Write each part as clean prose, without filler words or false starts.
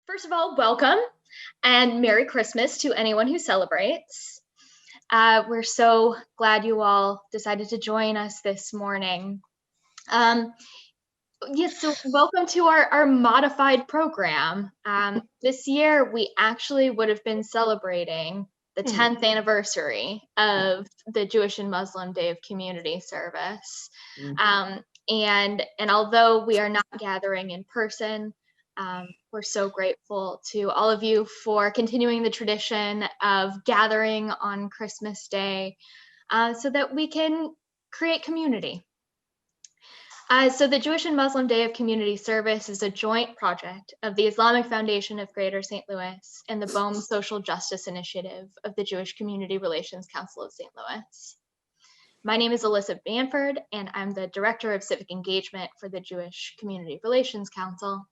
First of all, welcome and Merry Christmas to anyone who celebrates. We're so glad you all decided to join us this morning. Yes, so welcome to our modified program. This year, we actually would have been celebrating the 10th anniversary of the Jewish and Muslim Day of Community Service. And although we are not gathering in person, we're so grateful to all of you for continuing the tradition of gathering on Christmas Day so that we can create community. So the Jewish and Muslim Day of Community Service is a joint project of the Islamic Foundation of Greater St. Louis and the BOEM Social Justice Initiative of the Jewish Community Relations Council of St. Louis. My name is Alyssa Banford, and I'm the Director of Civic Engagement for the Jewish Community Relations Council.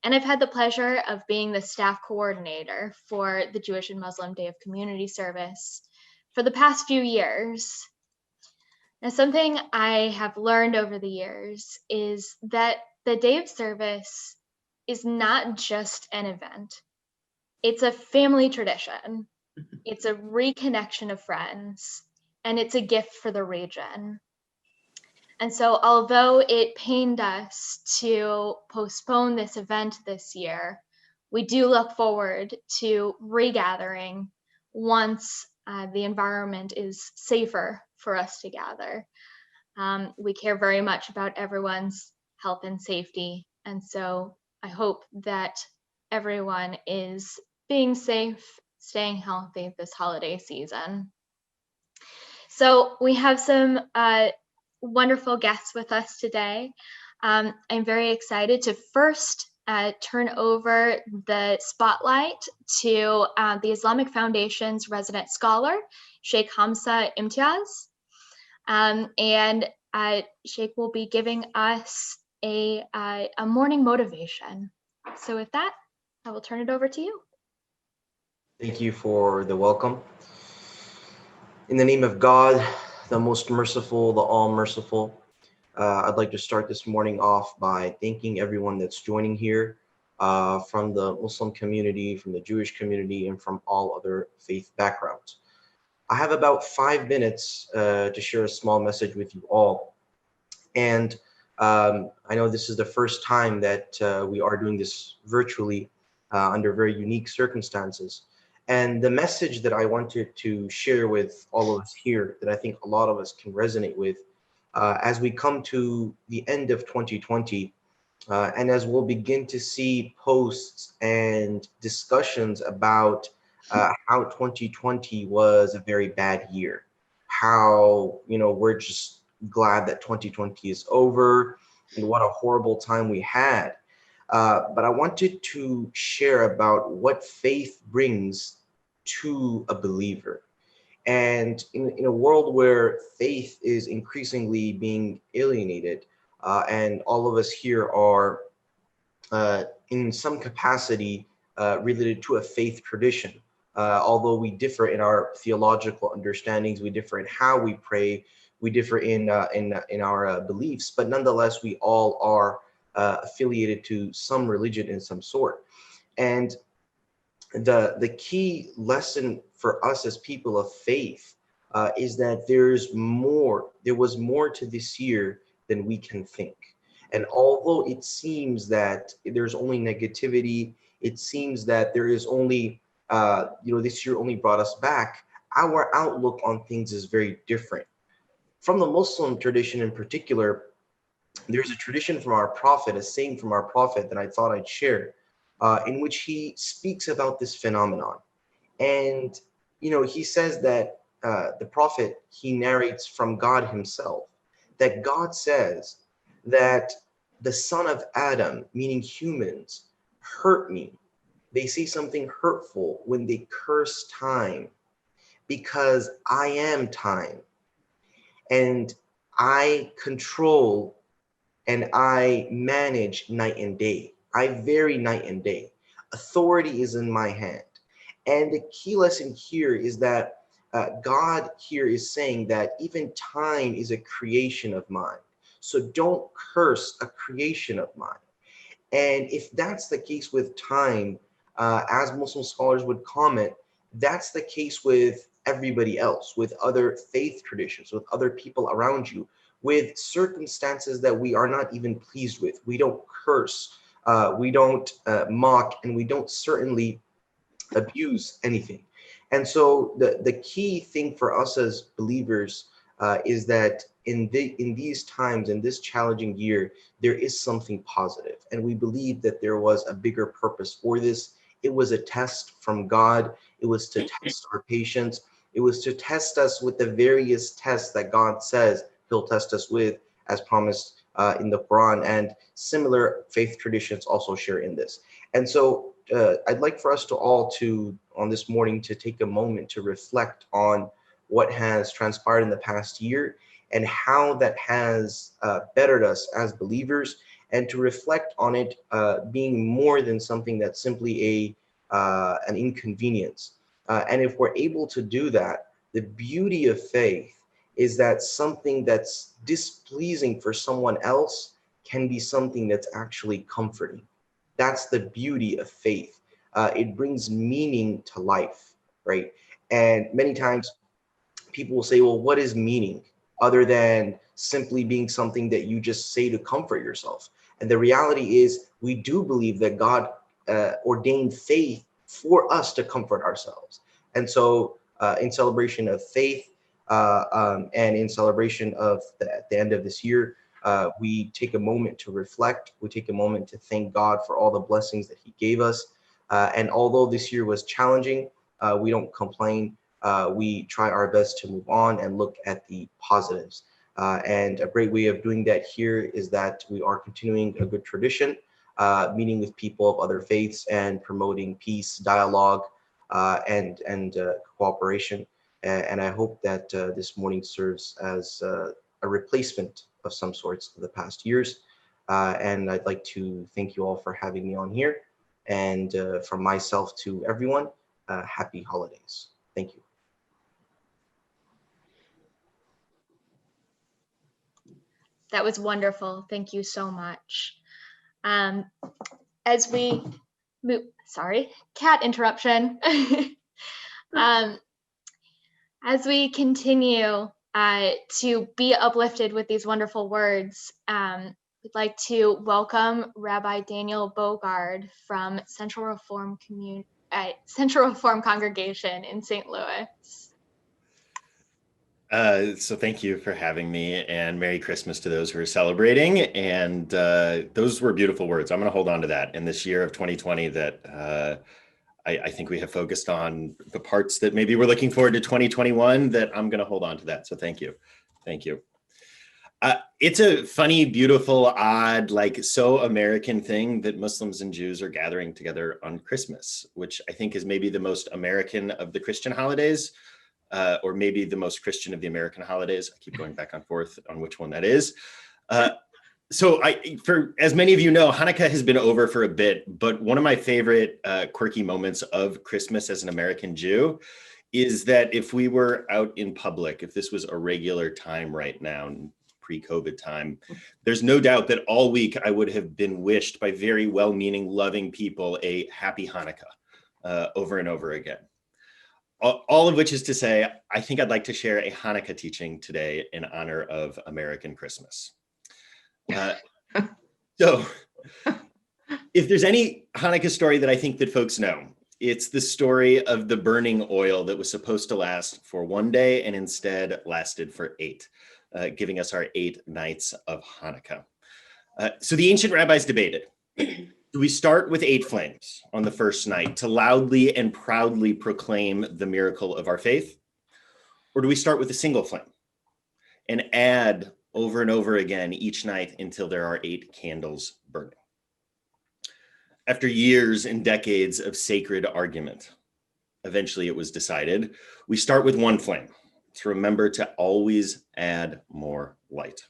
And I've had the pleasure of being the staff coordinator for the Jewish and Muslim Day of Community Service for the past few years. Now, something I have learned over the years is that the day of service is not just an event. It's a family tradition. It's a reconnection of friends, and it's a gift for the region. And so although it pained us to postpone this event this year, we do look forward to regathering once the environment is safer for us to gather. We care very much about everyone's health and safety. And so I hope that everyone is being safe, staying healthy this holiday season. So we have some wonderful guests with us today. I'm very excited to first turn over the spotlight to the Islamic Foundation's resident scholar, Sheikh Hamza Imtiaz. And Sheikh will be giving us a morning motivation. So with that, I will turn it over to you. Thank you for the welcome. In the name of God, the most merciful, the all-merciful, I'd like to start this morning off by thanking everyone that's joining here from the Muslim community, from the Jewish community, and from all other faith backgrounds. I have about 5 minutes to share a small message with you all. And I know this is the first time that we are doing this virtually under very unique circumstances. And the message that I wanted to share with all of us here that I think a lot of us can resonate with as we come to the end of 2020 and as we'll begin to see posts and discussions about how 2020 was a very bad year, how, we're just glad that 2020 is over and what a horrible time we had. But I wanted to share about what faith brings to a believer. And in a world where faith is increasingly being alienated, and all of us here are in some capacity related to a faith tradition, although we differ in our theological understandings, we differ in how we pray, we differ in our beliefs, but nonetheless, we all are affiliated to some religion in some sort. And the key lesson for us as people of faith is that there was more to this year than we can think. And although it seems that there's only negativity, it seems that there is only, this year only brought us back, our outlook on things is very different. From the Muslim tradition in particular, there's a tradition from our prophet, a saying from our prophet that I thought I'd share, in which he speaks about this phenomenon. And, he says that the prophet, he narrates from God himself, that God says that the son of Adam, meaning humans, hurt me. They say something hurtful when they curse time, because I am time. And I control and I manage night and day. I vary night and day. Authority is in my hand. And the key lesson here is that God here is saying that even time is a creation of mine. So don't curse a creation of mine. And if that's the case with time, as Muslim scholars would comment, that's the case with everybody else, with other faith traditions, with other people around you, with circumstances that we are not even pleased with. We don't curse, we don't mock, and we don't certainly abuse anything. And so the key thing for us as believers is that in these times, in this challenging year, there is something positive. And we believe that there was a bigger purpose for this. It was a test from God. It was to test our patience. It was to test us with the various tests that God says he'll test us with, as promised in the Quran. And similar faith traditions also share in this. And so I'd like for us to all on this morning, to take a moment to reflect on what has transpired in the past year and how that has bettered us as believers, and to reflect on it being more than something that's simply an inconvenience. And if we're able to do that, the beauty of faith is that something that's displeasing for someone else can be something that's actually comforting. That's the beauty of faith. It brings meaning to life, right? And many times people will say, well, what is meaning other than simply being something that you just say to comfort yourself? And the reality is, we do believe that God ordained faith for us to comfort ourselves. And so in celebration of faith and in celebration of the end of this year, we take a moment to reflect. We take a moment to thank God for all the blessings that he gave us. And although this year was challenging, we don't complain. We try our best to move on and look at the positives. And a great way of doing that here is that we are continuing a good tradition, meeting with people of other faiths and promoting peace, dialogue, and cooperation. And I hope that this morning serves as a replacement of some sorts of the past years. And I'd like to thank you all for having me on here. And from myself to everyone, happy holidays. Thank you. That was wonderful. Thank you so much. As we move, sorry, cat interruption. As we continue to be uplifted with these wonderful words, we'd like to welcome Rabbi Daniel Bogard from Central Reform Congregation in St. Louis. So thank you for having me, and Merry Christmas to those who are celebrating. And those were beautiful words. I'm going to hold on to that in this year of 2020 that I think we have focused on the parts that maybe we're looking forward to 2021, that I'm going to hold on to that. So thank you. Thank you. It's a funny, beautiful, odd, like so American thing that Muslims and Jews are gathering together on Christmas, which I think is maybe the most American of the Christian holidays. Or maybe the most Christian of the American holidays. I keep going back and forth on which one that is. So for as many of you know, Hanukkah has been over for a bit, but one of my favorite quirky moments of Christmas as an American Jew is that if we were out in public, if this was a regular time right now, pre-COVID time, there's no doubt that all week I would have been wished by very well-meaning, loving people a happy Hanukkah over and over again. All of which is to say, I think I'd like to share a Hanukkah teaching today in honor of American Christmas. So if there's any Hanukkah story that I think that folks know, it's the story of the burning oil that was supposed to last for one day and instead lasted for 8, giving us our 8 nights of Hanukkah. So the ancient rabbis debated. Do we start with 8 flames on the first night to loudly and proudly proclaim the miracle of our faith? Or do we start with a single flame and add over and over again each night until there are 8 candles burning? After years and decades of sacred argument, eventually it was decided we start with 1 flame to remember to always add more light.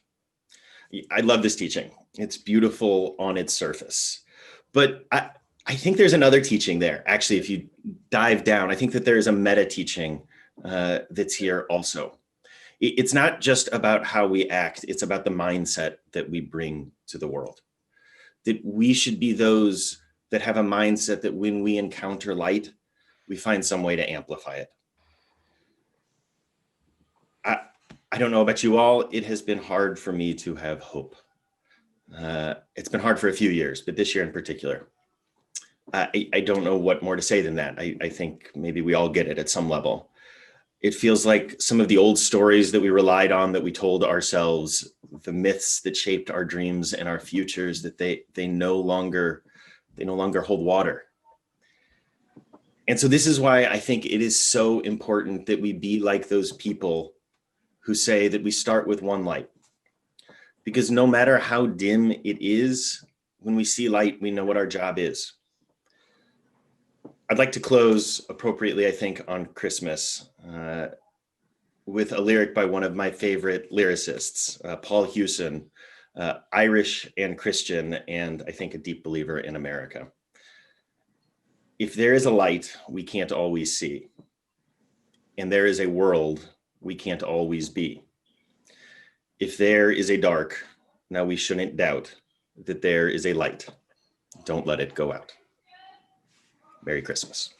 I love this teaching. It's beautiful on its surface. But I think there's another teaching there. Actually, if you dive down, I think that there's a meta teaching that's here also. It's not just about how we act. It's about the mindset that we bring to the world. that we should be those that have a mindset that when we encounter light, we find some way to amplify it. I don't know about you all, it has been hard for me to have hope. It's been hard for a few years, but this year in particular. I don't know what more to say than that. I think maybe we all get it at some level. It feels like some of the old stories that we relied on, that we told ourselves, the myths that shaped our dreams and our futures, that they no longer hold water. And so this is why I think it is so important that we be like those people who say that we start with one light. Because no matter how dim it is, when we see light, we know what our job is. I'd like to close appropriately, I think, on Christmas with a lyric by one of my favorite lyricists, Paul Hewson, Irish and Christian, and I think a deep believer in America. If there is a light we can't always see, and there is a world we can't always be, if there is a dark, now we shouldn't doubt that there is a light. Don't let it go out. Merry Christmas.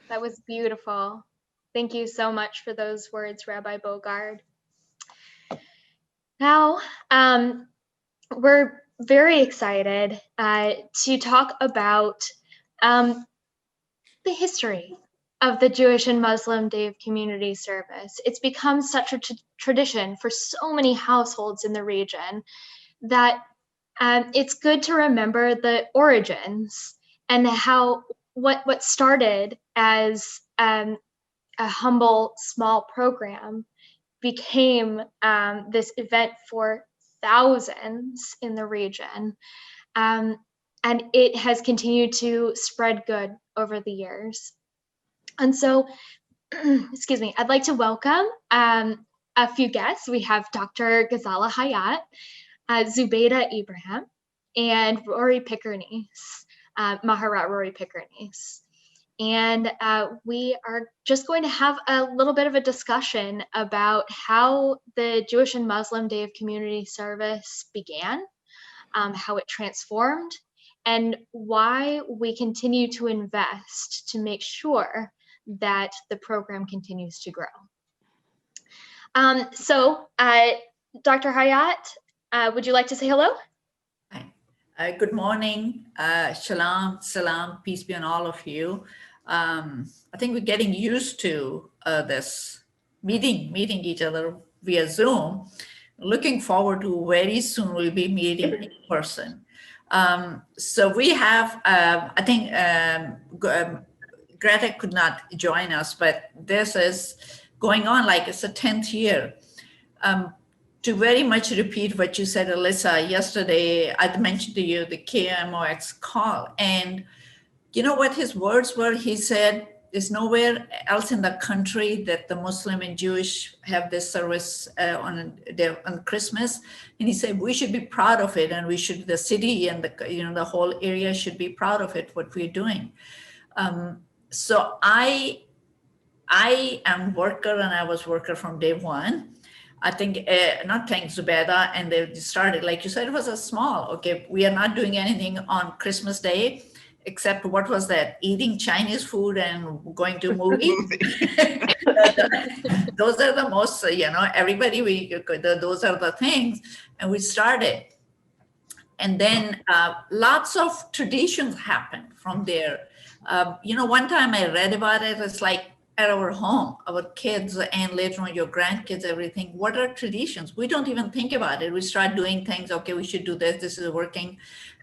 That was beautiful. Thank you so much for those words, Rabbi Bogard. Now, we're very excited to talk about the history of the Jewish and Muslim Day of Community Service. It's become such a tradition for so many households in the region that it's good to remember the origins and how what started as a humble small program became this event for thousands in the region. And it has continued to spread good over the years. And so, excuse me, I'd like to welcome a few guests. We have Dr. Ghazala Hayat, Zubaydah Ibrahim, and Rory Pickernice, Maharat Rory Pickernice. And we are just going to have a little bit of a discussion about how the Jewish and Muslim Day of Community Service began, how it transformed, and why we continue to invest to make sure that the program continues to grow. So, Dr. Hayat, would you like to say hello? Hi. Good morning. Shalom, salam, peace be on all of you. I think we're getting used to this meeting each other via Zoom. Looking forward to very soon we'll be meeting in person. So we have, I think Greta could not join us, but this is going on like it's the 10th year. To very much repeat what you said, Alyssa, yesterday, I mentioned to you the KMOX call. And you know what his words were? He said, there's nowhere else in the country that the Muslim and Jewish have this service on Christmas. And he said, we should be proud of it. And we should, the city and the whole area should be proud of it, what we're doing. So I am worker, and I was worker from day one. I think, not thanks Zubaydah, and they started, like you said, it was a small, okay, we are not doing anything on Christmas Day, except what was that, eating Chinese food and going to movies. Those are the most, everybody, those are the things, and we started. And then lots of traditions happened from there. One time I read about it, it's like, at our home, our kids, and later on your grandkids, everything, what are traditions? We don't even think about it. We start doing things, okay, we should do this, this is working.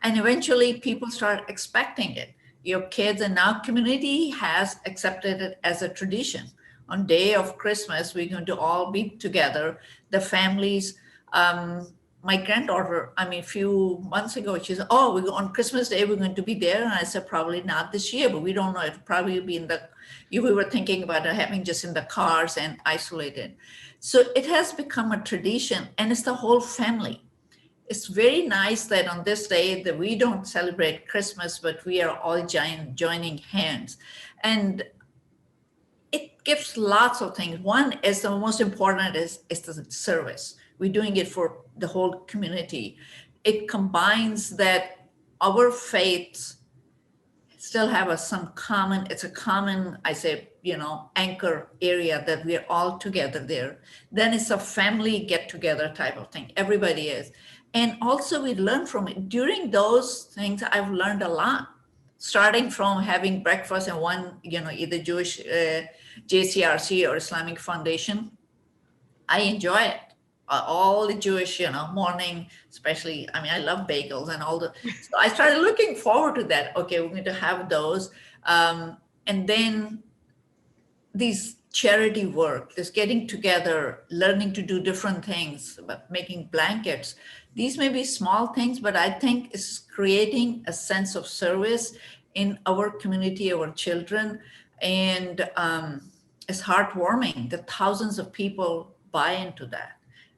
And eventually people start expecting it. Your kids and now community has accepted it as a tradition. On day of Christmas, we're going to all be together, the families. My granddaughter, a few months ago, she said, oh, on Christmas Day, we're going to be there. And I said, probably not this year, but we don't know. It'll probably be we were thinking about having just in the cars and isolated. So it has become a tradition, and it's the whole family. It's very nice that on this day that we don't celebrate Christmas, but we are all joining hands. And it gives lots of things. One is the most important is the service. We're doing it for the whole community. It combines that our faiths still have some common, it's a common, I say, anchor area that we're all together there. Then it's a family get together type of thing. Everybody is. And also we learn from it. During those things, I've learned a lot, starting from having breakfast in one, either Jewish JCRC or Islamic Foundation. I enjoy it. All the Jewish, morning, especially, I love bagels and all so I started looking forward to that. Okay, we're going to have those. And then these charity work, this getting together, learning to do different things, but making blankets. These may be small things, but I think it's creating a sense of service in our community, our children. And it's heartwarming that thousands of people buy into that.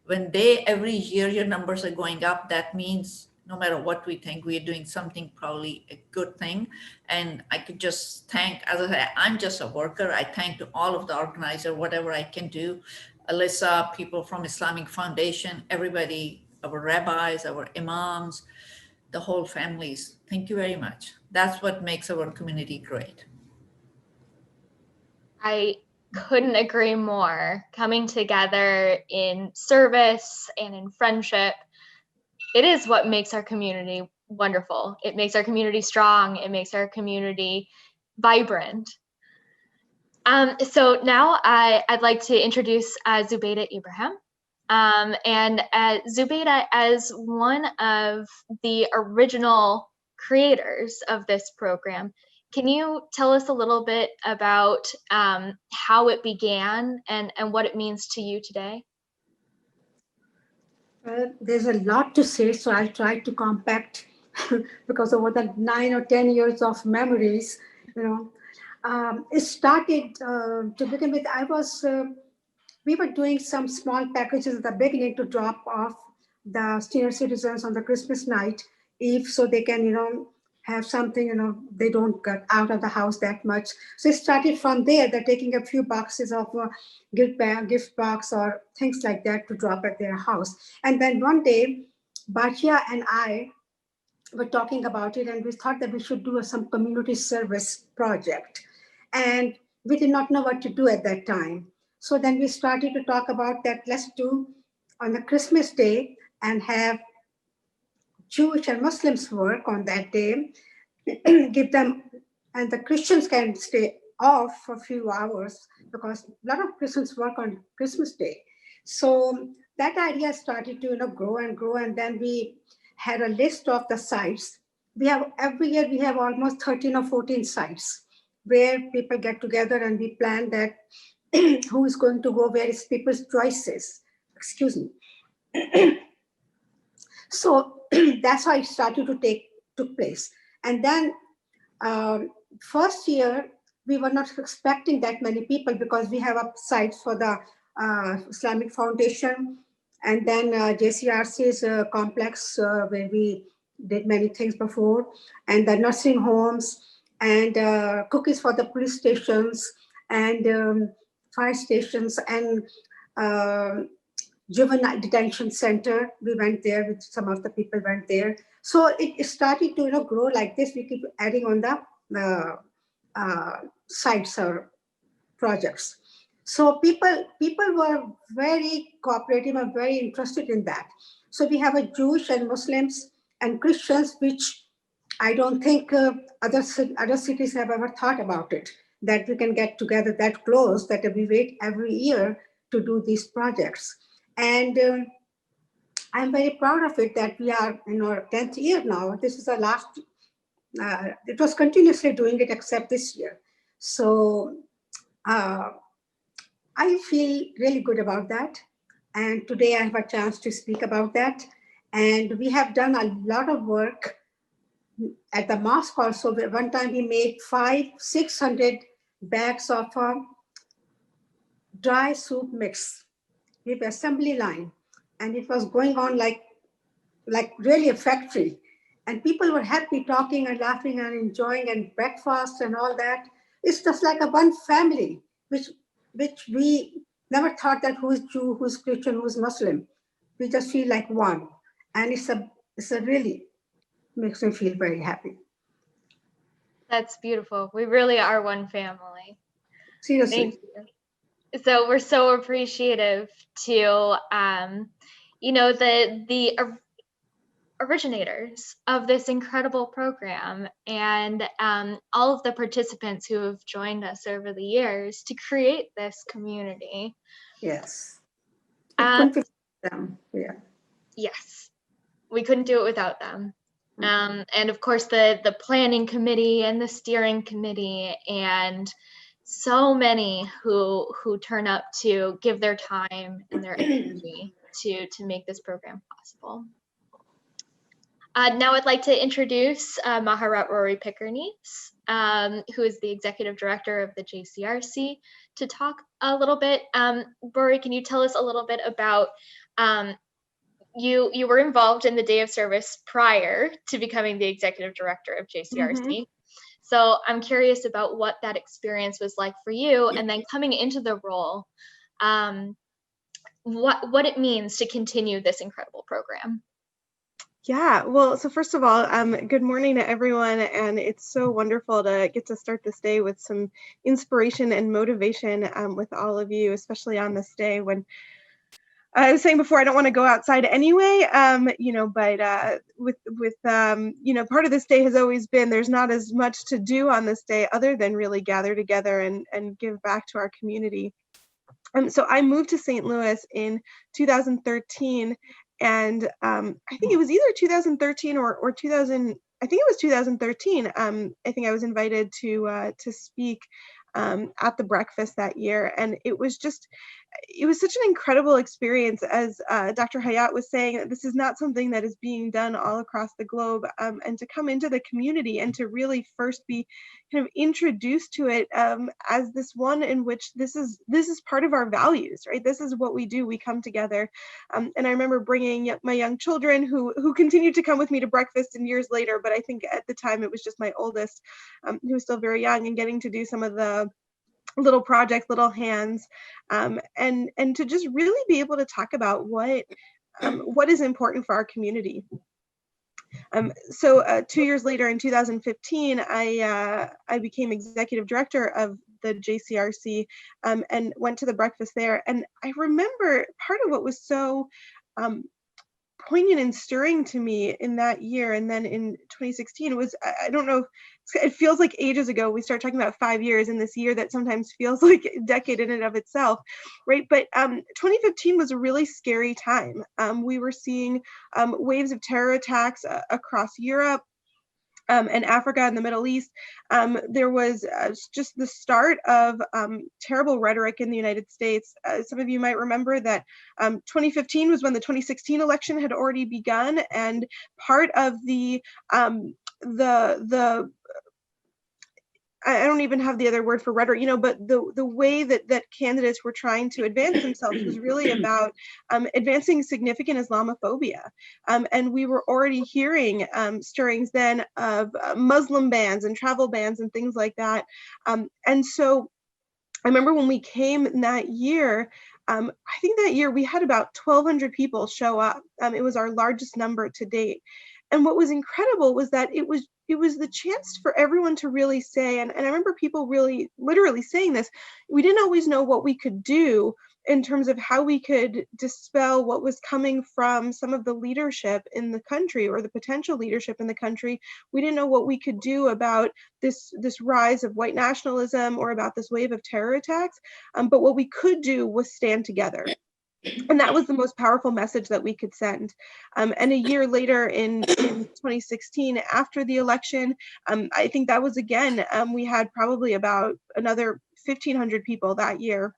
When every year your numbers are going up, that means no matter what we think, we are doing something probably a good thing. And I could just thank, as I said, I'm just a worker. I thank to all of the organizers, whatever I can do. Alyssa, people from Islamic Foundation, everybody, our rabbis, our imams, the whole families. Thank you very much. That's what makes our community great. I couldn't agree more. Coming together in service and in friendship, it is what makes our community wonderful. It makes our community strong. It makes our community vibrant. So now I'd like to introduce Zubaida Ibrahim. And Zubaida, as one of the original creators of this program, can you tell us a little bit about how it began and what it means to you today? There's a lot to say, so I'll try to compact because over the 9 or 10 years of memories, it started to begin with. We were doing some small packages at the beginning to drop off the senior citizens on the Christmas night, so they can, have something, they don't get out of the house that much. So it started from there. They're taking a few boxes of gift box or things like that to drop at their house. And then one day, Bhatia and I were talking about it, and we thought that we should do some community service project. And we did not know what to do at that time. So then we started to talk about that. Let's do on the Christmas day and have Jewish and Muslims work on that day, give them, and the Christians can stay off for a few hours because a lot of Christians work on Christmas Day. So that idea started to grow and grow, and then we had a list of the sites. Every year we have almost 13 or 14 sites where people get together, and we plan that who is going to go, where is people's choices. Excuse me. So that's how it started to took place. And then first year, we were not expecting that many people because we have a site for the Islamic Foundation, and then JCRC's complex where we did many things before, and the nursing homes, and cookies for the police stations, and fire stations, and juvenile detention center. We went there with some of the people went there. So it started to grow like this. We keep adding on the sites or projects. So people were very cooperative and very interested in that. So we have a Jewish and Muslims and Christians, which I don't think other cities have ever thought about it, that we can get together that close, that we wait every year to do these projects. And I'm very proud of it that we are in our 10th year now. This is the last, it was continuously doing it except this year. So I feel really good about that. And today I have a chance to speak about that. And we have done a lot of work at the mosque also. One time we made 600 bags of dry soup mix with assembly line. And it was going on like really a factory. And people were happy, talking and laughing and enjoying, and breakfast and all that. It's just like a one family, which we never thought that who is Jew, who is Christian, who is Muslim. We just feel like one, and it's a really makes me feel very happy. That's beautiful. We really are one family. Seriously. Thank you. So we're so appreciative to, the originators of this incredible program and all of the participants who have joined us over the years to create this community. Yes. Uh, Couldn't be them. Yeah. yes, we couldn't do it without them. And of course, the planning committee and the steering committee and so many who turn up to give their time and their energy to make this program possible. Now I'd like to introduce Maharat Rory Pickernees, who is the Executive Director of the JCRC, to talk a little bit. Rory, can you tell us a little bit about, you were involved in the Day of Service prior to becoming the Executive Director of JCRC. Mm-hmm. So I'm curious about what that experience was like for you, and then coming into the role, what it means to continue this incredible program. Yeah, well, so first of all, good morning to everyone, and it's so wonderful to get to start this day with some inspiration and motivation with all of you, especially on this day when I was saying before, I don't want to go outside anyway, but with part of this day has always been there's not as much to do on this day other than really gather together and give back to our community. So I moved to St. Louis in 2013. And I think it was either 2013 or 2000. I think it was 2013. I think I was invited to speak at the breakfast that year, and it was such an incredible experience. As Dr. Hayat was saying, this is not something that is being done all across the globe, and to come into the community and to really first be kind of introduced to it as this one in which this is part of our values, right? This is what we do. We come together, and I remember bringing my young children who continued to come with me to breakfast and years later, but I think at the time it was just my oldest, who was still very young, and getting to do some of the little projects, little hands, and to just really be able to talk about what is important for our community. So 2 years later, in 2015, I became executive director of the JCRC, and went to the breakfast there. And I remember part of what was so poignant and stirring to me in that year, and then in 2016, was, I don't know, it feels like ages ago. We start talking about 5 years in this year that sometimes feels like a decade in and of itself, right? But 2015 was a really scary time. We were seeing waves of terror attacks across Europe, and Africa and the Middle East. There was just the start of terrible rhetoric in the United States. Some of you might remember that 2015 was when the 2016 election had already begun, and part of I don't even have the other word for rhetoric, but the way that candidates were trying to advance themselves was really about advancing significant Islamophobia. And we were already hearing stirrings then of Muslim bans and travel bans and things like that. And so I remember when we came that year, I think that year we had about 1,200 people show up. It was our largest number to date. And what was incredible was that it was the chance for everyone to really say, and I remember people really literally saying this, we didn't always know what we could do in terms of how we could dispel what was coming from some of the leadership in the country, or the potential leadership in the country. We didn't know what we could do about this rise of white nationalism or about this wave of terror attacks. But what we could do was stand together. And that was the most powerful message that we could send. And a year later, in 2016, after the election, I think that was again, we had probably about another 1,500 people that year,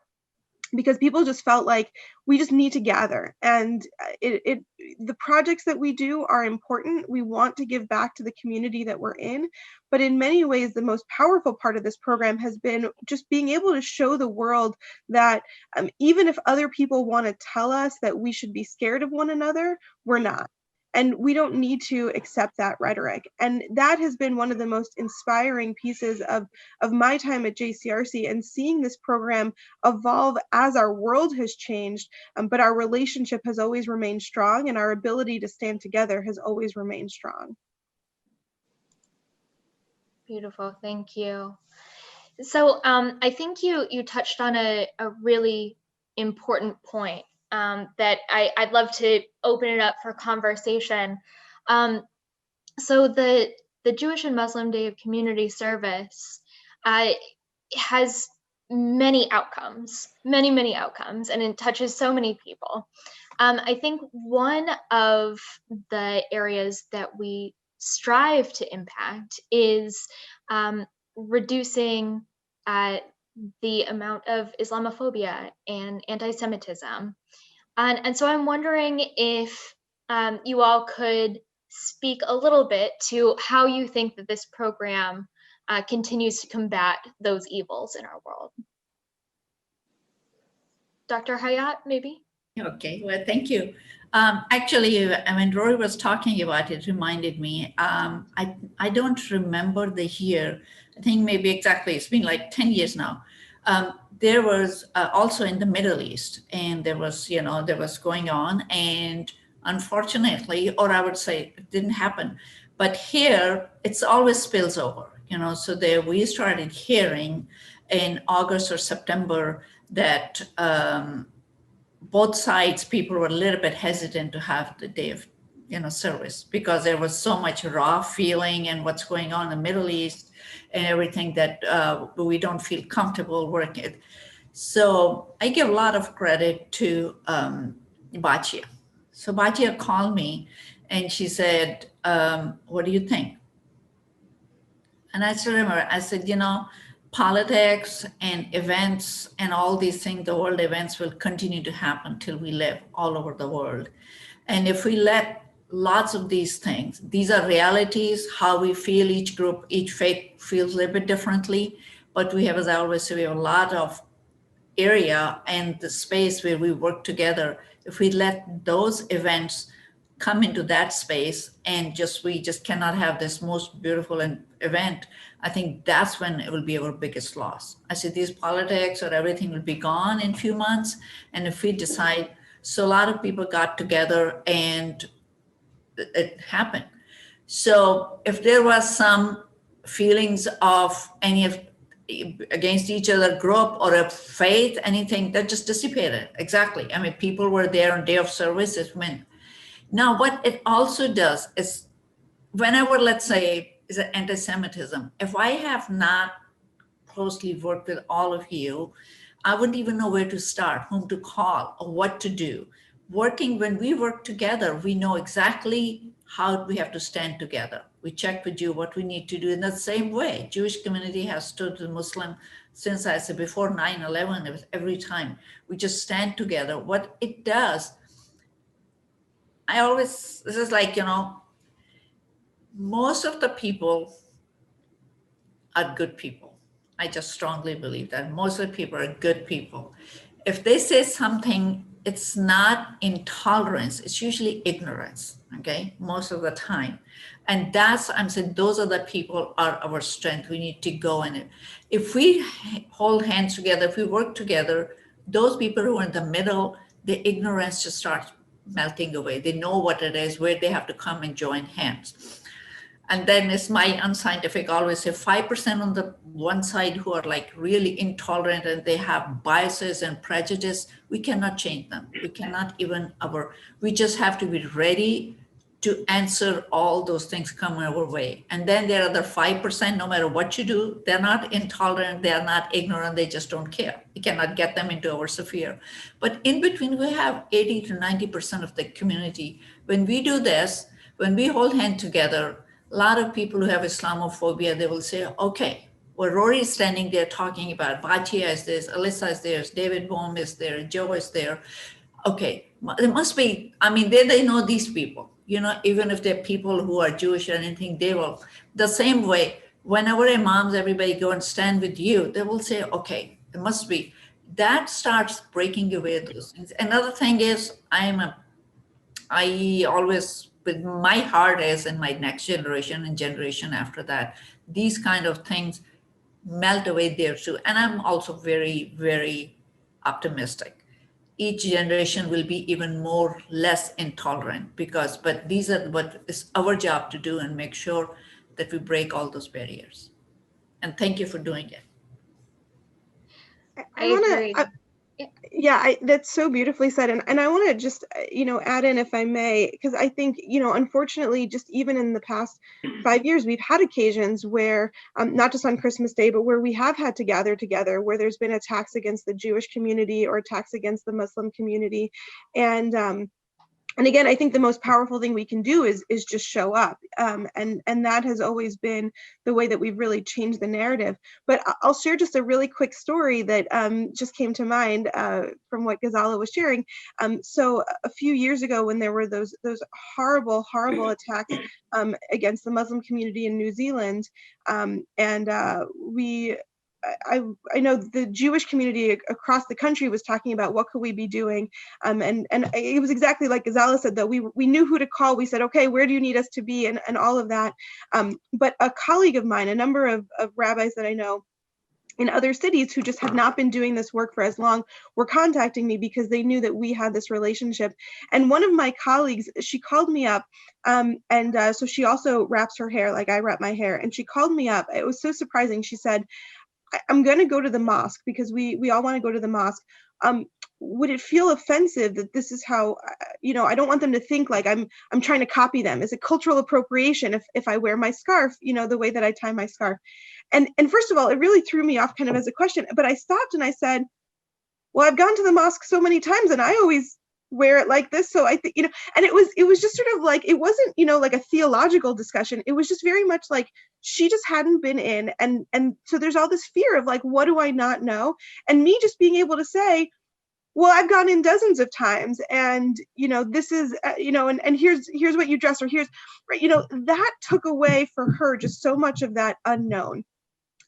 because people just felt like we just need to gather. And the projects that we do are important. We want to give back to the community that we're in. But in many ways, the most powerful part of this program has been just being able to show the world that even if other people want to tell us that we should be scared of one another, we're not. And we don't need to accept that rhetoric. And that has been one of the most inspiring pieces of my time at JCRC, and seeing this program evolve as our world has changed, but our relationship has always remained strong, and our ability to stand together has always remained strong. Beautiful, thank you. So I think you touched on a really important point that I'd love to open it up for conversation. So the Jewish and Muslim Day of Community Service has many outcomes, many outcomes, and it touches so many people. I think one of the areas that we strive to impact is reducing the amount of Islamophobia and anti-Semitism. And so I'm wondering if you all could speak a little bit to how you think that this program continues to combat those evils in our world. Dr. Hayat, maybe? Okay, well, thank you. Actually, when Rory was talking about it, reminded me, I don't remember the year, I think maybe exactly, it's been like 10 years now. There was also in the Middle East, and there was going on, and unfortunately, or I would say it didn't happen, but here it's always spills over, so there we started hearing in August or September that both sides, people were a little bit hesitant to have the day of service, because there was so much raw feeling and what's going on in the Middle East and everything that we don't feel comfortable working. So I give a lot of credit to Bachia. So Bachia called me and she said, what do you think? And I still remember, I said, politics and events and all these things, the world events will continue to happen till we live all over the world. And if we let lots of these things, these are realities, how we feel, each group, each faith feels a little bit differently, but we have, as I always say, we have a lot of area and the space where we work together. If we let those events come into that space and we just cannot have this most beautiful event, I think that's when it will be our biggest loss. I said these politics or everything will be gone in a few months. And if we decide, so a lot of people got together and it happened. So if there was some feelings of against each other group or a faith, anything, that just dissipated. Exactly. I mean, people were there on day of service. Now, what it also does is whenever, let's say, is an anti-Semitism, if I have not closely worked with all of you, I wouldn't even know where to start, whom to call, or what to do. When we work together, we know exactly how we have to stand together. We check with you what we need to do in the same way. Jewish community has stood with Muslim since, I said, before 9/11, every time. We just stand together. What it does, this is like, most of the people are good people. I just strongly believe that most of the people are good people. If they say something, it's not intolerance, it's usually ignorance, okay, most of the time. And I'm saying those are the people are our strength. We need to go in it. If we hold hands together, if we work together, those people who are in the middle, the ignorance just starts melting away. They know what it is, where they have to come and join hands. And then it's my unscientific, always say 5% on the one side who are like really intolerant and they have biases and prejudice. We cannot change them. We cannot we just have to be ready to answer all those things coming our way. And then there are the 5%, no matter what you do, they're not intolerant, they're not ignorant, they just don't care. You cannot get them into our sphere. But in between, we have 80 to 90% of the community. When we do this, when we hold hands together, a lot of people who have Islamophobia, they will say, okay, well, Rory is standing there talking about Bachia is this, Alyssa is there, David Bohm is there, Joe is there. Okay, it must be, they know these people, even if they're people who are Jewish or anything, they will, the same way, whenever imams, everybody go and stand with you, they will say, okay, it must be. That starts breaking away those things. Another thing is, I always but my heart is in my next generation and generation after that. These kind of things melt away there too. And I'm also very, very optimistic. Each generation will be even more less intolerant but these are what is our job to do and make sure that we break all those barriers. And thank you for doing it. I agree. That's so beautifully said. And I want to just, add in, if I may, because I think, unfortunately, just even in the past 5 years, we've had occasions where, not just on Christmas Day, but where we have had to gather together, where there's been attacks against the Jewish community or attacks against the Muslim community. And again, I think the most powerful thing we can do is just show up. And that has always been the way that we've really changed the narrative. But I'll share just a really quick story that just came to mind from what Ghazala was sharing. So a few years ago, when there were those horrible, horrible attacks against the Muslim community in New Zealand, I know the Jewish community across the country was talking about what could we be doing, and it was exactly like Ghazala said, that we knew who to call. We said, okay, where do you need us to be, and all of that. But a colleague of mine, a number of rabbis that I know in other cities who just had not been doing this work for as long, were contacting me because they knew that we had this relationship. And one of my colleagues, she called me up, so she also wraps her hair like I wrap my hair, and she called me up. It was so surprising. She said, I'm going to go to the mosque because we all want to go to the mosque. Would it feel offensive that this is how, I don't want them to think like I'm trying to copy them. Is it cultural appropriation if I wear my scarf, the way that I tie my scarf? And first of all, it really threw me off kind of as a question, but I stopped and I said, well, I've gone to the mosque so many times and I always wear it like this. So I think, and it was just sort of like, it wasn't, like a theological discussion. It was just very much like she just hadn't been in. And so there's all this fear of like, what do I not know? And me just being able to say, well, I've gone in dozens of times and, this is, and here's what you dress, or here's, right, that took away for her just so much of that unknown.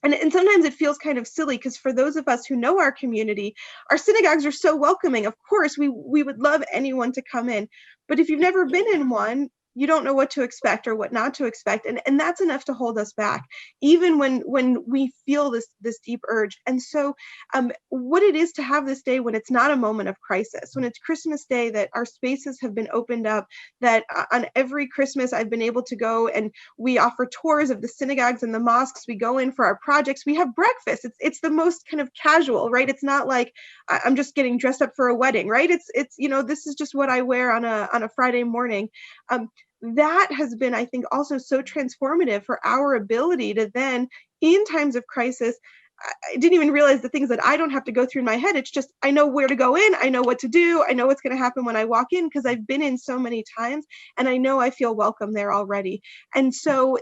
And sometimes it feels kind of silly because for those of us who know our community, our synagogues are so welcoming. Of course, we would love anyone to come in. But if you've never been in one, you don't know what to expect or what not to expect. And that's enough to hold us back, even when we feel this deep urge. And so what it is to have this day when it's not a moment of crisis, when it's Christmas Day, that our spaces have been opened up, that on every Christmas I've been able to go and we offer tours of the synagogues and the mosques. We go in for our projects. We have breakfast. It's the most kind of casual, right? It's not like I'm just getting dressed up for a wedding, right? It's this is just what I wear on a Friday morning. That has been, I think, also so transformative for our ability to then, in times of crisis, I didn't even realize the things that I don't have to go through in my head. It's just, I know where to go in. I know what to do. I know what's going to happen when I walk in because I've been in so many times and I know I feel welcome there already. And so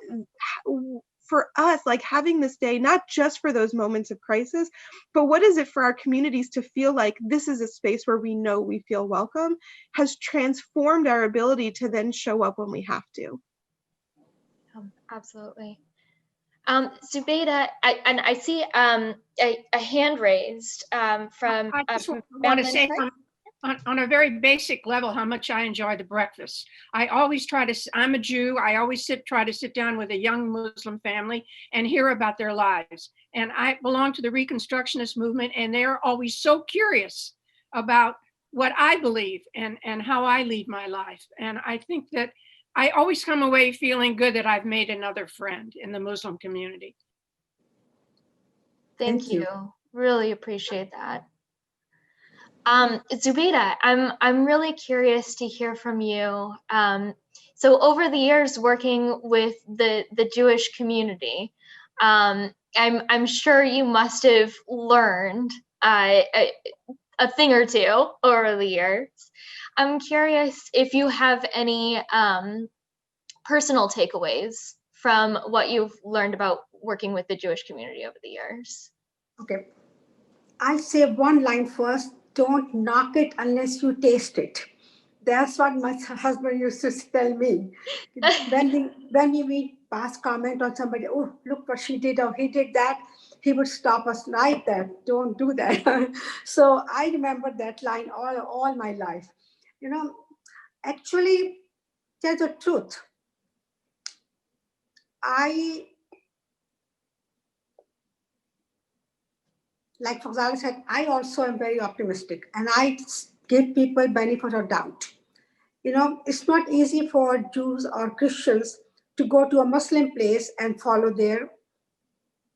for us, like having this day, not just for those moments of crisis, but what is it for our communities to feel like this is a space where we know we feel welcome, has transformed our ability to then show up when we have to. Absolutely. Zubeida, I see a hand raised from. I just want to say on a very basic level how much I enjoy the breakfast. I always I'm a Jew, I always try to sit down with a young Muslim family and hear about their lives. And I belong to the Reconstructionist movement, and they're always so curious about what I believe and how I lead my life. And I think that I always come away feeling good that I've made another friend in the Muslim community. Thank you. Really appreciate that. Zubeida, I'm really curious to hear from you. So over the years working with the Jewish community, I'm sure you must have learned a thing or two over the years. I'm curious if you have any personal takeaways from what you've learned about working with the Jewish community over the years. Okay. I say one line first: don't knock it unless you taste it. That's what my husband used to tell me. When we pass comment on somebody, oh, look what she did or he did that, he would stop us right there. Don't do that. So I remember that line all my life. Actually, tell the truth, like Fazal said, I also am very optimistic, and I give people benefit of doubt. It's not easy for Jews or Christians to go to a Muslim place and follow their,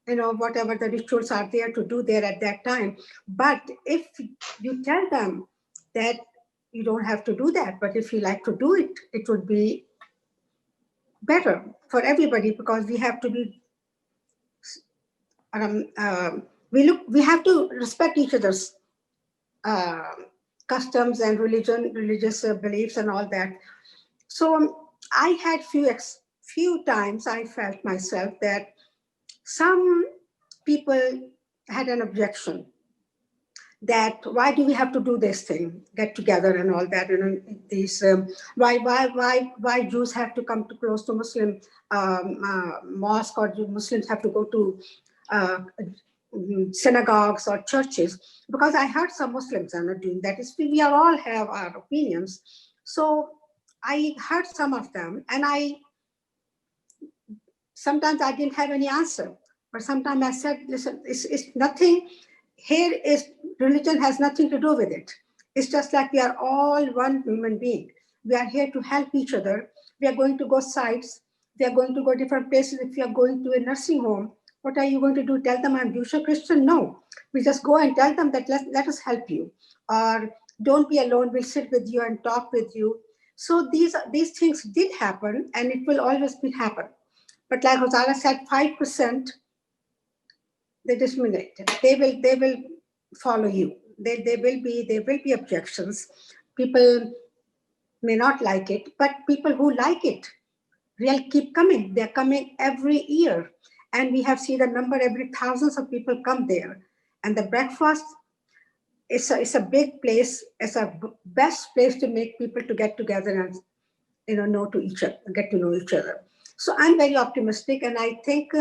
whatever the rituals are there to do there at that time. But if you tell them that you don't have to do that, but if you like to do it, it would be better for everybody, because we have to be, we have to respect each other's uh, customs and religious beliefs and all that. So I had few times I felt myself that some people had an objection that why do we have to do this thing, get together and all that, these why Jews have to come too close to Muslim mosque, or Muslims have to go to synagogues or churches, because I heard some Muslims are not doing that. We all have our opinions. So I heard some of them, and sometimes I didn't have any answer, but sometimes I said, listen, it's nothing. Here is religion has nothing to do with it. It's just like we are all one human being. We are here to help each other. We are going to go sites. We are going to go different places. If you are going to a nursing home, what are you going to do? Tell them I'm Jewish or Christian? No. We just go and tell them that let us help you. Or don't be alone. We'll sit with you and talk with you. So these things did happen, and it will always happen. But like Rosala said, 5%, they discriminate. They will follow you. There will be objections. People may not like it, but people who like it really keep coming. They're coming every year. And we have seen the number, every thousands of people come there. And the breakfast is a big place. It's a best place to make people to get together and get to know each other. So I'm very optimistic, and I think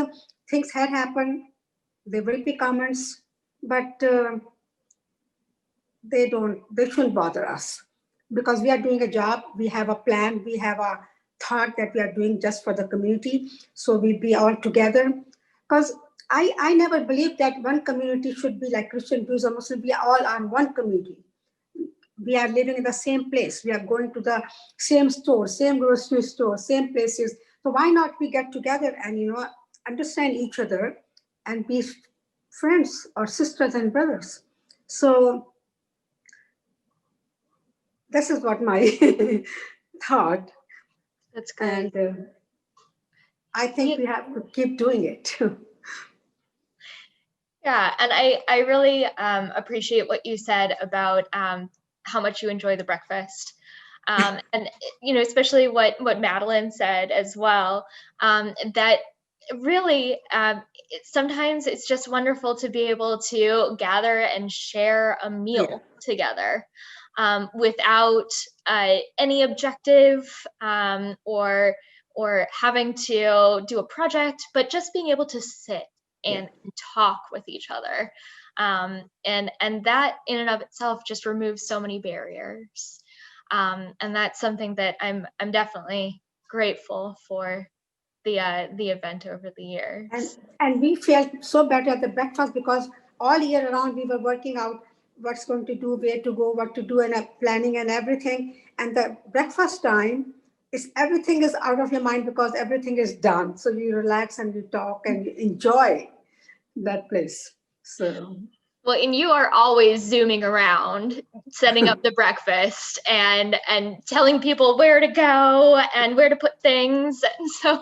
things had happened. There will be comments, but they shouldn't bother us, because we are doing a job. We have a plan. We have a thought that we are doing just for the community. So we be all together, because I never believed that one community should be like Christian, Jews, or Muslim. We all are one community. We are living in the same place. We are going to the same store, same grocery store, same places. So why not we get together and understand each other and be friends or sisters and brothers? So this is what my thought. That's great. And I think we have to keep doing it. Yeah, and I really appreciate what you said about how much you enjoy the breakfast. And especially what Madeline said as well, that really sometimes it's just wonderful to be able to gather and share a meal together without any objective or having to do a project, but just being able to sit and talk with each other. And that in and of itself just removes so many barriers. And that's something that I'm definitely grateful for the event over the years. And we felt so better at the breakfast, because all year around we were working out what's going to do, where to go, what to do, and planning and everything. And the breakfast time is everything is out of your mind, because everything is done. So you relax and you talk and you enjoy that place. So. Well, and you are always zooming around, setting up the breakfast and telling people where to go and where to put things. And so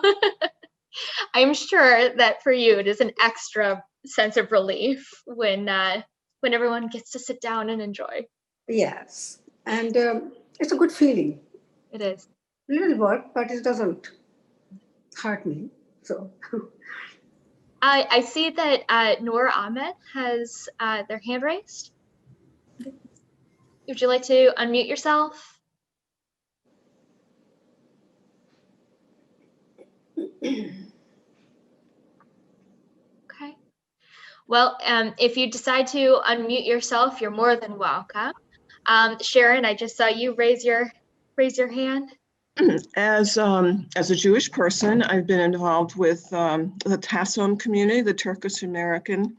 I'm sure that for you, it is an extra sense of relief when everyone gets to sit down and enjoy. Yes, and it's a good feeling. It is. A little work, but it doesn't hurt me. So. I see that Noor Ahmed has their hand raised. Would you like to unmute yourself? Okay. Well, if you decide to unmute yourself, you're more than welcome. Sharon, I just saw you raise your hand. As a Jewish person, I've been involved with the Tassom community, the Turkish American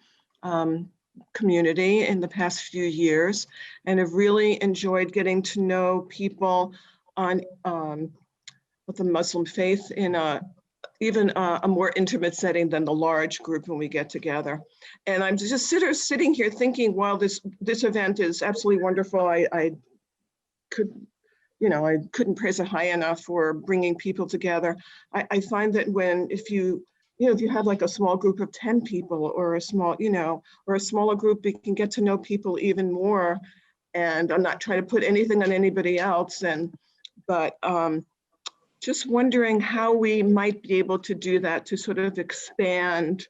community in the past few years, and have really enjoyed getting to know people on with the Muslim faith in even a more intimate setting than the large group when we get together. And I'm just sitting here thinking, wow, this event is absolutely wonderful. I couldn't praise it high enough for bringing people together. I find that if you have like a small group of 10 people or a smaller group, you can get to know people even more. And I'm not trying to put anything on anybody else. But just wondering how we might be able to do that to sort of expand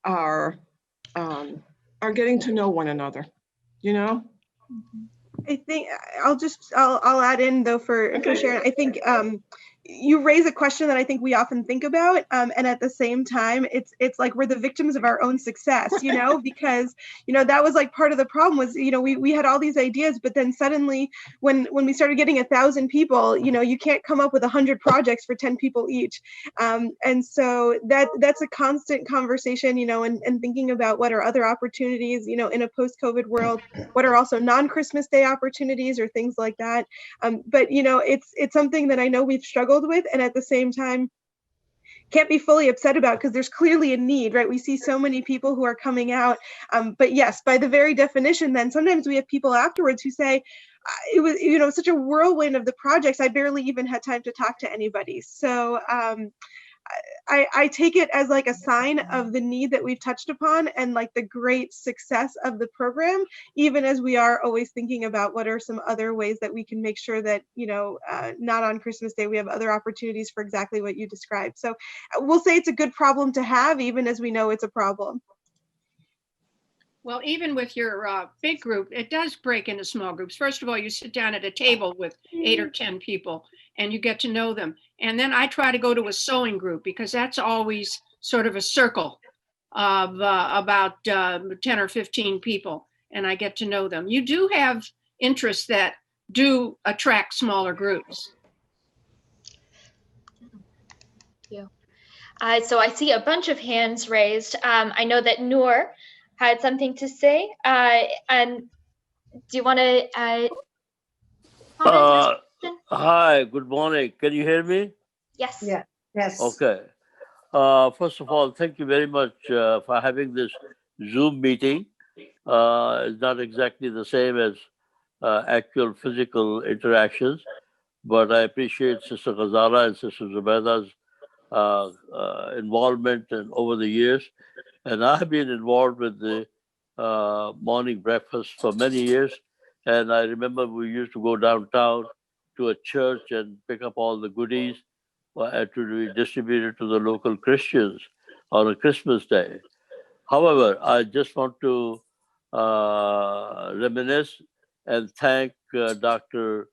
our getting to know one another, I think I'll add in though for Sharon. I think you raise a question that I think we often think about, and at the same time, it's like we're the victims of our own success, because that was like part of the problem was we had all these ideas, but then suddenly when we started getting 1,000 people, you can't come up with 100 projects for 10 people each, and so that's a constant conversation, and thinking about what are other opportunities, in a post-COVID world, what are also non-Christmas Day opportunities or things like that. But it's something that I know we've struggled with, and at the same time can't be fully upset about because there's clearly a need, right? We see so many people who are coming out, but yes, by the very definition, then sometimes we have people afterwards who say it was such a whirlwind of the projects, I barely even had time to talk to anybody. So I take it as like a sign of the need that we've touched upon and like the great success of the program, even as we are always thinking about what are some other ways that we can make sure that, not on Christmas Day, we have other opportunities for exactly what you described. So we'll say it's a good problem to have, even as we know it's a problem. Well, even with your big group, it does break into small groups. First of all, you sit down at a table with 8 or 10 people and you get to know them. And then I try to go to a sewing group because that's always sort of a circle of about 10 or 15 people, and I get to know them. You do have interests that do attract smaller groups. Thank you. So I see a bunch of hands raised. I know that Noor had something to say. And do you want to comment? Hi, good morning. Can you hear me? Yes. Yeah. Yes. Okay. First of all, thank you very much for having this Zoom meeting. It's not exactly the same as actual physical interactions, but I appreciate Sister Ghazala and Sister Zubaida's involvement and over the years. And I have been involved with the morning breakfast for many years. And I remember we used to go downtown to a church and pick up all the goodies to be distributed to the local Christians on a Christmas Day. However, I just want to reminisce and thank Dr.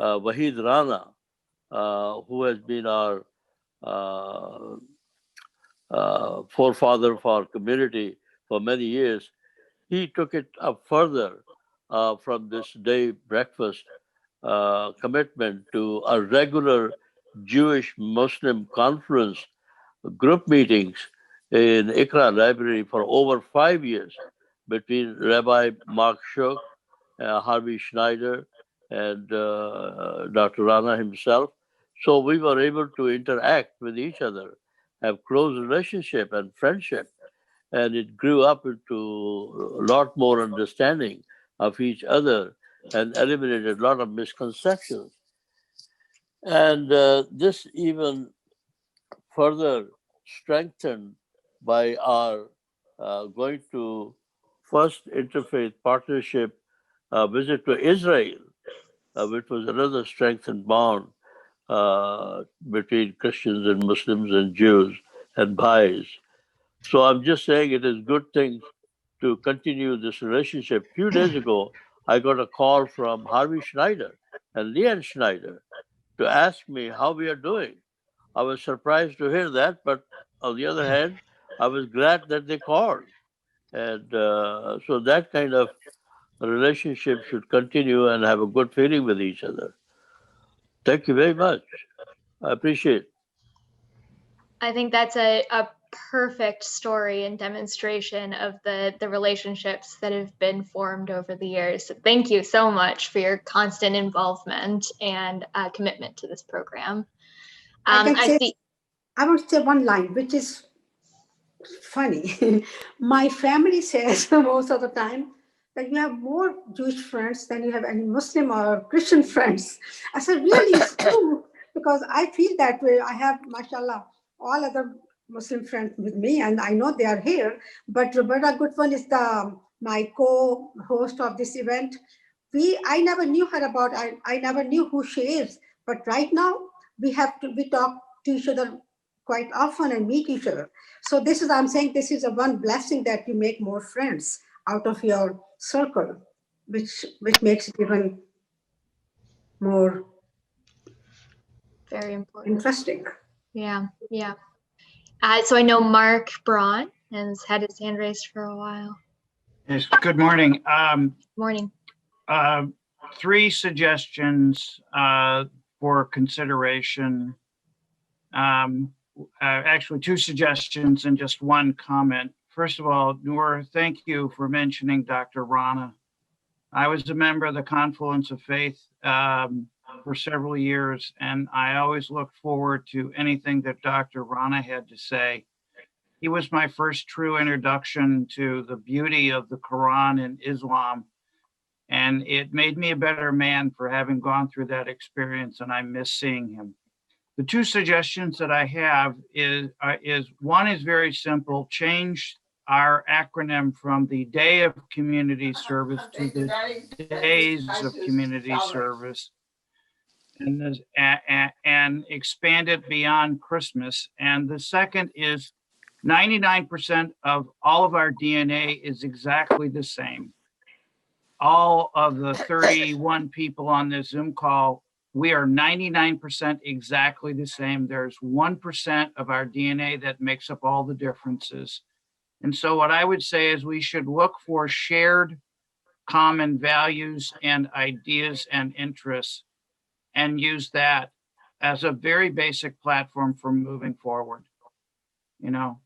Wahid Rana, who has been our forefather of our community for many years. He took it up further from this day breakfast commitment to a regular Jewish Muslim conference group meetings in Ikra Library for over 5 years between Rabbi Mark Shook, Harvey Schneider, and Dr. Rana himself. So we were able to interact with each other, have close relationship and friendship, and it grew up into a lot more understanding of each other and eliminated a lot of misconceptions. And this even further strengthened by our going to first interfaith partnership visit to Israel, which was another strengthened bond between Christians and Muslims and Jews and Baha'is. So I'm just saying it is good things to continue this relationship. A few days ago, I got a call from Harvey Schneider and Leanne Schneider to ask me how we are doing. I was surprised to hear that, but on the other hand, I was glad that they called. And so that kind of relationship should continue and have a good feeling with each other. Thank you very much. I appreciate it. I think that's a perfect story and demonstration of the relationships that have been formed over the years. So thank you so much for your constant involvement and commitment to this program. I would say one line, which is funny. My family says most of the time that you have more Jewish friends than you have any Muslim or Christian friends. I said, really, it's true, because I feel that way. I have, mashallah, all other Muslim friends with me, and I know they are here. But Roberta Goodwin is my co-host of this event. I never knew her about. I never knew who she is. But right now we talk to each other quite often and meet each other. So I'm saying this is a one blessing that you make more friends out of your circle, which makes it even more very important. Interesting. Yeah. So I know Mark Braun has had his hand raised for a while. Yes, good morning. Morning. 3 suggestions for consideration. Actually, 2 suggestions and just 1 comment. First of all, Noor, thank you for mentioning Dr. Rana. I was a member of the Confluence of Faith for several years, and I always looked forward to anything that Dr. Rana had to say. He was my first true introduction to the beauty of the Quran and Islam, and it made me a better man for having gone through that experience, and I miss seeing him. The 2 suggestions that I have is one is very simple: change our acronym from the Day of Community Service to the Days of Community Service, and expand it beyond Christmas. And the second is 99% of all of our DNA is exactly the same. All of the 31 people on this Zoom call, we are 99% exactly the same. There's 1% of our DNA that makes up all the differences. And so what I would say is we should look for shared common values and ideas and interests and use that as a very basic platform for moving forward. I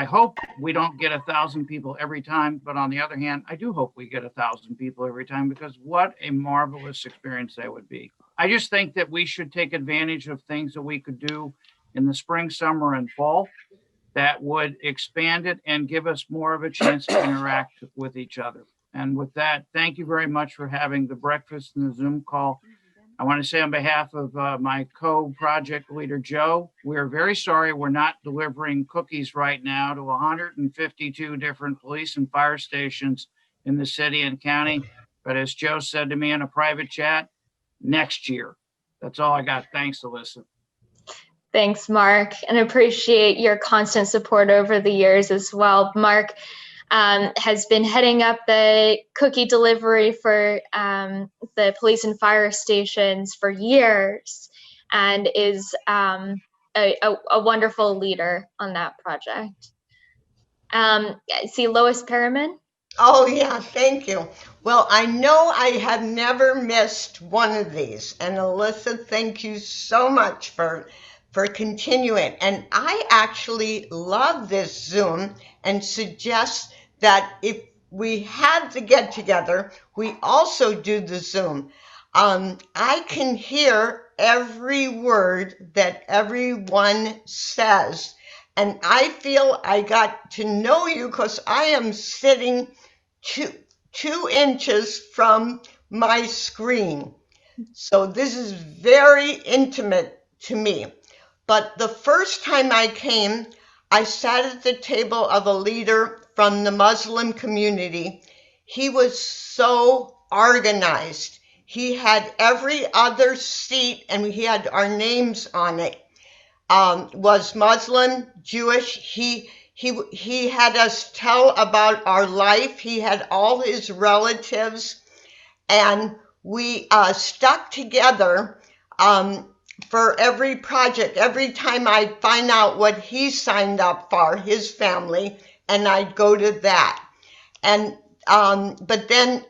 hope we don't get 1,000 people every time, but on the other hand, I do hope we get 1,000 people every time, because what a marvelous experience that would be. I just think that we should take advantage of things that we could do in the spring, summer, and fall that would expand it and give us more of a chance to interact with each other. And with that, thank you very much for having the breakfast and the Zoom call. I want to say on behalf of my co-project leader, Joe, we're very sorry we're not delivering cookies right now to 152 different police and fire stations in the city and county. But as Joe said to me in a private chat, next year. That's all I got. Thanks, Alyssa. Thanks, Mark, and appreciate your constant support over the years as well. Mark has been heading up the cookie delivery for the police and fire stations for years, and is a wonderful leader on that project. I see Lois Perriman. Oh, yeah, thank you. Well, I know I have never missed one of these. And Alyssa, thank you so much for continuing. And I actually love this Zoom and suggest that if we had to get together, we also do the Zoom. I can hear every word that everyone says. And I feel I got to know you because I am sitting 2 inches from my screen. So this is very intimate to me. But the first time I came, I sat at the table of a leader from the Muslim community. He was so organized. He had every other seat and he had our names on it. Was Muslim, Jewish. He had us tell about our life. He had all his relatives, and we stuck together for every project. Every time I'd find out what he signed up for, his family, and I'd go to that. And but then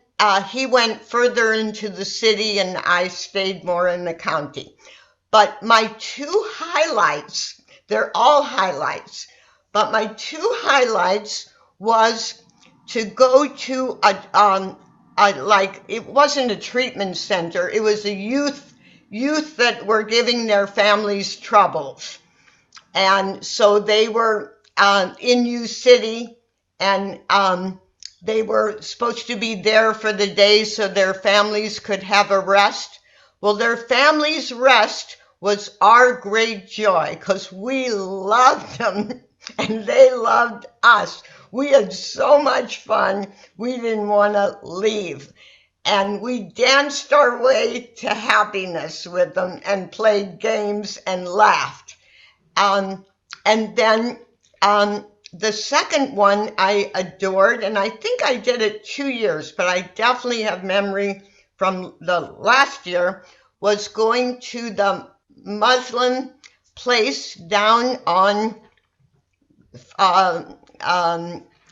he went further into the city and I stayed more in the county. But my two highlights, they're all highlights, but my two highlights was to go to like, it wasn't a treatment center, it was a youth that were giving their families troubles. And so they were in U City, and they were supposed to be there for the day so their families could have a rest. Well, their family's rest was our great joy because we loved them and they loved us. We had so much fun, we didn't want to leave. And we danced our way to happiness with them and played games and laughed. And then the second one I adored, and I think I did it 2 years, but I definitely have memory from the last year, was going to the Muslim place down on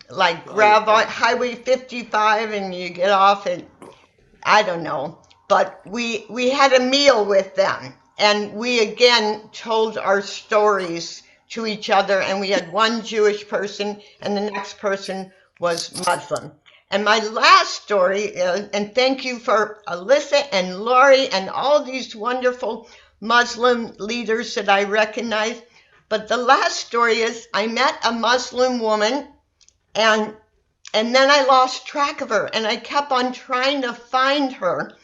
like Highway 55, and you get off at, I don't know, but we had a meal with them, and we again told our stories to each other, and we had one Jewish person and the next person was Muslim. And my last story is, and thank you for Alyssa and Lori and all these wonderful Muslim leaders that I recognize, but the last story is I met a Muslim woman, and then I lost track of her, and I kept on trying to find her.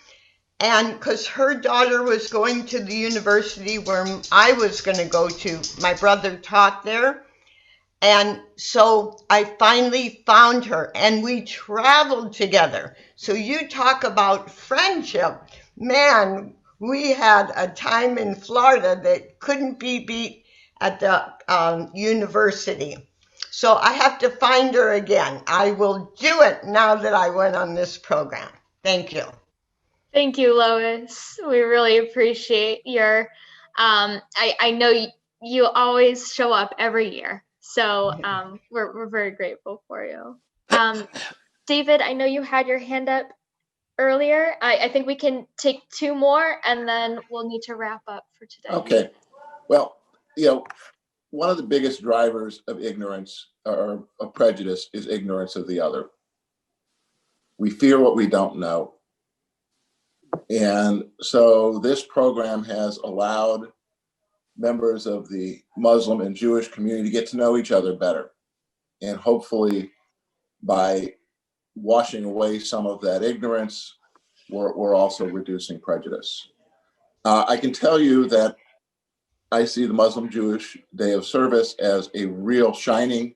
And because her daughter was going to the university where I was going to go to, my brother taught there. And so I finally found her, and we traveled together. So you talk about friendship. Man, we had a time in Florida that couldn't be beat at the university. So I have to find her again. I will do it now that I went on this program. Thank you. Thank you, Lois. We really appreciate your, I know you always show up every year. So we're very grateful for you. David, I know you had your hand up earlier. I think we can take two more and then we'll need to wrap up for today. Okay. Well, one of the biggest drivers of ignorance or of prejudice is ignorance of the other. We fear what we don't know. And so this program has allowed members of the Muslim and Jewish community to get to know each other better. And hopefully by washing away some of that ignorance, we're also reducing prejudice. I can tell you that I see the Muslim-Jewish Day of Service as a real shining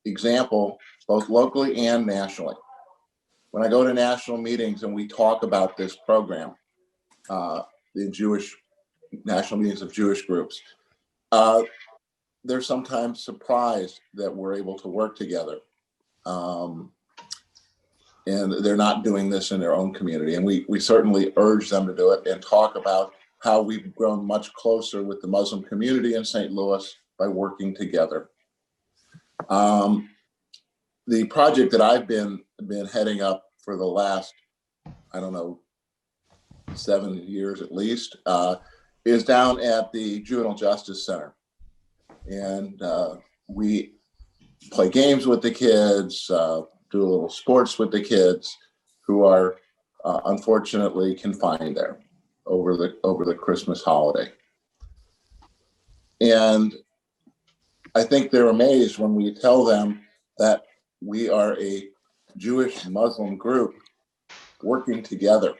example, both locally and nationally. When I go to national meetings and we talk about this program, the Jewish national meetings of Jewish groups, they're sometimes surprised that we're able to work together. And they're not doing this in their own community. And we certainly urge them to do it and talk about how we've grown much closer with the Muslim community in St. Louis by working together. The project that I've been heading up for the last, 7 years at least, is down at the Juvenile Justice Center. And we play games with the kids, do a little sports with the kids who are unfortunately confined there over the Christmas holiday. And I think they're amazed when we tell them that we are a Jewish Muslim group working together.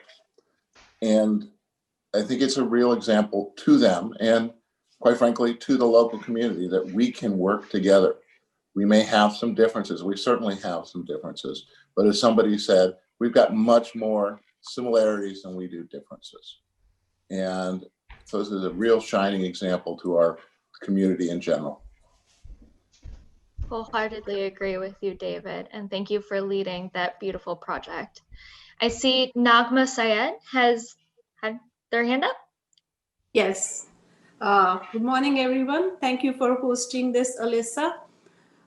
And I think it's a real example to them and, quite frankly, to the local community that we can work together. We may have some differences. We certainly have some differences. But as somebody said, we've got much more similarities than we do differences. And so this is a real shining example to our community in general. Wholeheartedly agree with you, David, and thank you for leading that beautiful project. I see Nagma Syed has had their hand up. Yes. Good morning, everyone. Thank you for hosting this, Alyssa.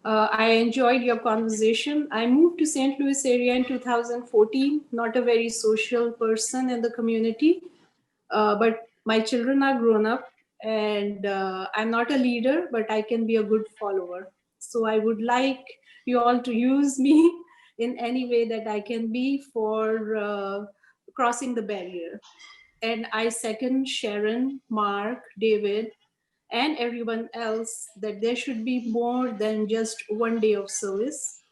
I enjoyed your conversation. I moved to St. Louis area in 2014, not a very social person in the community, but my children are grown up, and I'm not a leader, but I can be a good follower. So I would like you all to use me in any way that I can be for crossing the barrier. And I second Sharon, Mark, David, and everyone else that there should be more than just one day of service.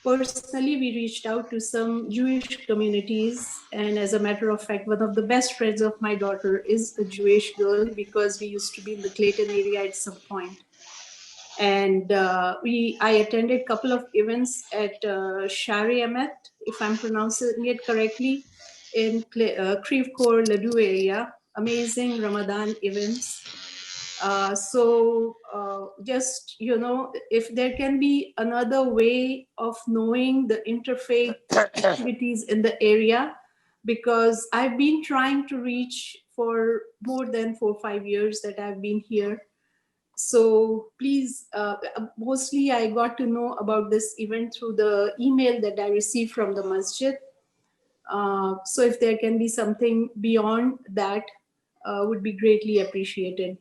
Personally, we reached out to some Jewish communities, and as a matter of fact, one of the best friends of my daughter is a Jewish girl because we used to be in the Clayton area at some point. And I attended a couple of events at Shari Emet, if I'm pronouncing it correctly, in Creve Coeur, Ladue area. Amazing Ramadan events. Just, if there can be another way of knowing the interfaith activities in the area, because I've been trying to reach for more than 4 or 5 years that I've been here. So please, mostly I got to know about this event through the email that I received from the masjid. So if there can be something beyond that, would be greatly appreciated.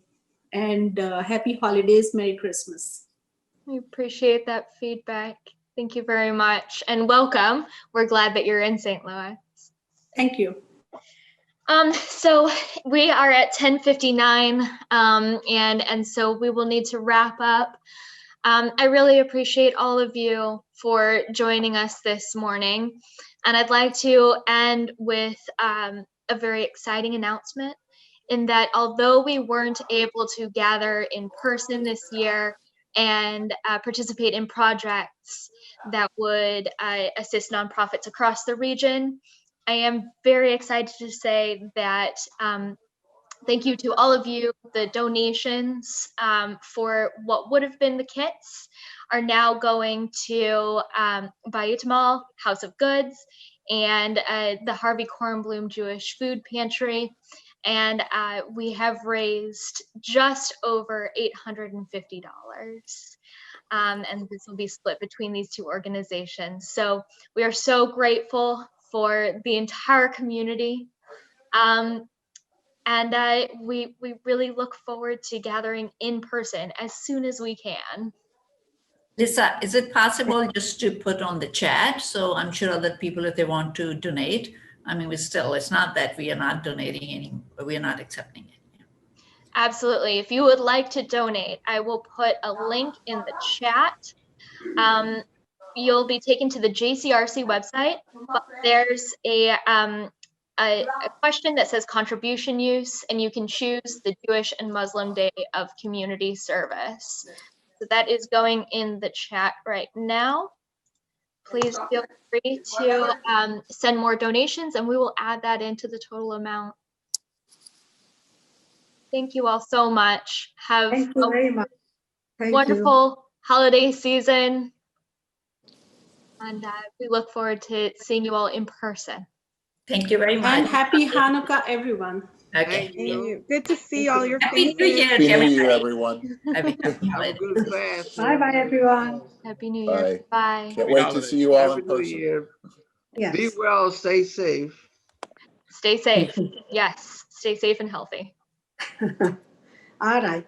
And happy holidays, Merry Christmas. We appreciate that feedback. Thank you very much, and welcome. We're glad that you're in St. Louis. Thank you. So we are at 10:59, and so we will need to wrap up. I really appreciate all of you for joining us this morning, and I'd like to end with a very exciting announcement, in that although we weren't able to gather in person this year and participate in projects that would assist nonprofits across the region, I am very excited to say that thank you to all of you. The donations for what would have been the kits are now going to Bayit Mall, House of Goods, and the Harvey Kornblum Jewish Food Pantry. And we have raised just over $850. And this will be split between these two organizations. So we are so grateful for the entire community. And we really look forward to gathering in person as soon as we can. Lisa, is it possible just to put on the chat? So I'm sure that people, if they want to donate, I mean, it's not that we are not donating any, we are not accepting it. Absolutely. If you would like to donate, I will put a link in the chat. You'll be taken to the JCRC website, but there's a question that says contribution use, and you can choose the Jewish and Muslim Day of Community Service. So that is going in the chat right now. Please feel free to send more donations, and we will add that into the total amount. Thank you all so much. Have Thank you very much. Thank wonderful holiday season. And we look forward to seeing you all in person. Thank you very much. And happy Hanukkah, everyone. Okay. Thank you. Good to see all your Happy faces. New Year, Happy New Year, everybody. everyone. Happy holidays. Good fast. Bye bye, everyone. Happy New Year. Bye. Can't wait to see you all in Happy New person. Year. Yes. Be well, stay safe. Stay safe. Yes, stay safe and healthy. All right.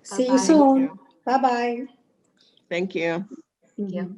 See Bye-bye. you soon. Bye bye. Thank you. Thank you.